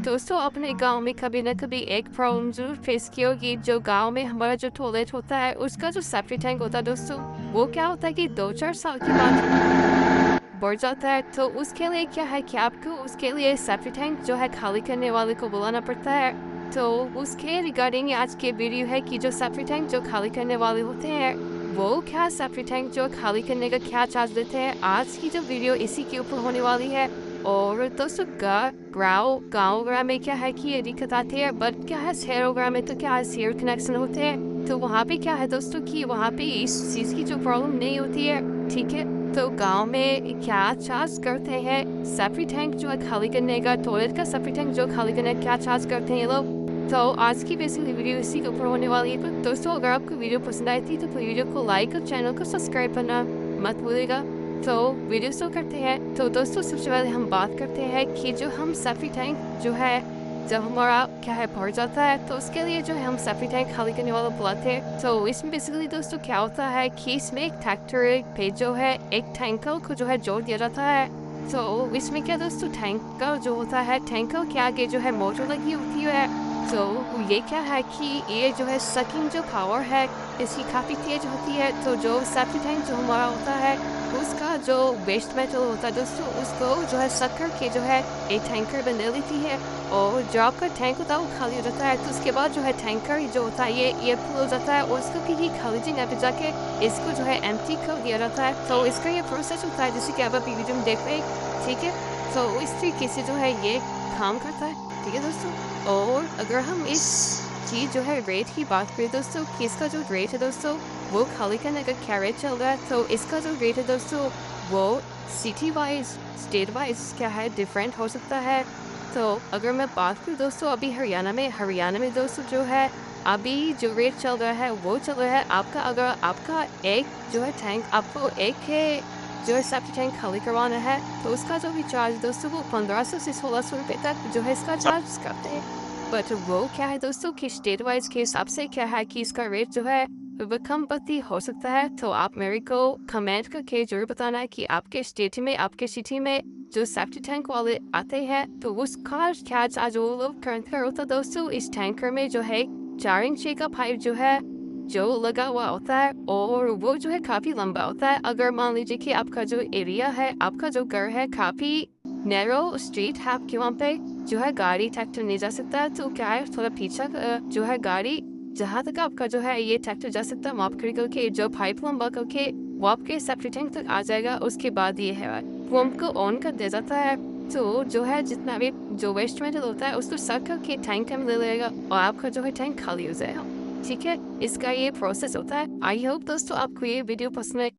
दोस्तों अपने गांव में कभी न कभी एक प्रॉब्लम जरूर फेस की होगी। जो गांव में हमारा जो टॉयलेट होता है उसका जो सेफ्टी टैंक होता है दोस्तों, वो क्या होता है कि 2-4 साल के बाद बढ़ जाता है। तो उसके लिए क्या है कि आपको उसके लिए सेफ्टी टैंक जो है खाली करने वाले को बुलाना पड़ता है। तो उसके रिगार्डिंग आज के वीडियो है कि जो सेफ्टी टैंक जो खाली करने वाले होते हैं वो क्या सेफ्टी टैंक जो खाली करने का क्या चार्ज लेते हैं। आज की जो वीडियो इसी के ऊपर होने वाली है। और दोस्तों गाँव वगैरह में क्या है कि ये दिक्कत आती है, बट क्या है शहरों वगैरह में तो क्या है शेयर कनेक्शन होते हैं। तो वहाँ पे क्या है दोस्तों कि वहाँ पे इस चीज़ की जो प्रॉब्लम नहीं होती है। ठीक है, तो गांव में क्या चार्ज करते हैं सेफ्टी टैंक जो है खाली करने का, टॉयलेट का सेफ्टी टैंक जो खाली करने का क्या चार्ज करते हैं ये लोग। तो आज की बेसिकली वीडियो इसी के ऊपर होने वाली है। तो दोस्तों अगर आपको वीडियो पसंद आई थी तो वीडियो को लाइक और चैनल को सब्सक्राइब करना मत भूलिएगा। तो वीडियो शुरू करते हैं। तो दोस्तों सबसे पहले हम बात करते हैं कि जो हम सेफ्टी टैंक जो है जब हमारा क्या है भर जाता है तो उसके लिए जो है हम सेफ्टी टैंक खाली करने वाला बुलाते हैं। तो इसमें बेसिकली दोस्तों क्या होता है कि इसमें एक ट्रैक्टर पे जो है एक टैंकर को जो है जोड़ दिया जाता है। तो इसमें क्या दोस्तों टैंकर जो होता है, टैंकर के आगे जो है मोटर लगी होती है। तो ये क्या है कि ये जो है सकिंग जो पावर है इसकी काफ़ी तेज होती है। तो जो सेफ्टी टैंक जो हमारा होता है उसका जो वेस्ट मेटल होता है दोस्तों उसको जो है सक करके जो है एक टैंकर बना लेती है। और जब आपका टैंक होता है वो खाली हो जाता है तो उसके बाद जो है टैंकर जो होता है ये फुल हो जाता है और उसको किसी खाली जगह पे जाके इसको जो है एम्प्टी कर दिया जाता है। तो इसका ये प्रोसेस होता है जैसे कि आप अभी वीडियो में देख रहे हैं। ठीक है, तो इस तरीके से जो है ये काम करता है। ठीक है दोस्तों, और अगर हम इस चीज़ जो है रेट की बात करें दोस्तों कि इसका जो रेट है दोस्तों वो खाली करने का क्या रेट चल रहा है। तो इसका जो रेट है दोस्तों वो सिटी वाइज स्टेट वाइज क्या है डिफरेंट हो सकता है। तो अगर मैं बात करूँ दोस्तों अभी हरियाणा में दोस्तों जो है अभी जो रेट चल रहा है वो चल रहा है आपका, अगर आपका एक जो है टैंक आपको एक जो है सेफ्टी टैंक खाली करवाना है तो उसका जो भी चार्ज दोस्तों वो 1500 से 1600 रुपये तक जो है इसका चार्ज करते हैं। बट वो क्या है दोस्तों कि स्टेट वाइज के हिसाब से क्या है कि इसका रेट जो है वो कम पति हो सकता है। तो आप मेरे को कमेंट करके जरूर बताना है कि आपके स्टेट में आपके सिटी में जो सेफ्टी टैंक वाले आते हैं तो उसका क्या चार्ज वो लोग करंट होता है दोस्तों। इस टैंकर में जो है 4 इंच का पाइप जो है जो लगा हुआ होता है और वो जो है काफ़ी लंबा होता है। अगर मान लीजिए कि आपका जो एरिया है आपका जो घर है काफ़ी नैरो स्ट्रीट है, आपके वहाँ पे जो है गाड़ी ट्रैक्टर नहीं जा सकता है। तो क्या है थोड़ा पीछा जो है गाड़ी जहाँ तक आपका जो है ये ट्रैक्टर जा सकता है माफ करके जो पाइप लंबा करके वो आपके सेफ्टी टैंक तक आ जाएगा। उसके बाद ये है वो हमको ऑन कर दे जाता है। तो जो है जितना भी जो वेस्ट मेटल होता है उसको सक करके टैंक में ले लेगा और आपका जो है टैंक खाली हो जाएगा। ठीक है, इसका ये प्रोसेस होता है। आई होप दोस्तों आपको ये वीडियो पसंद है।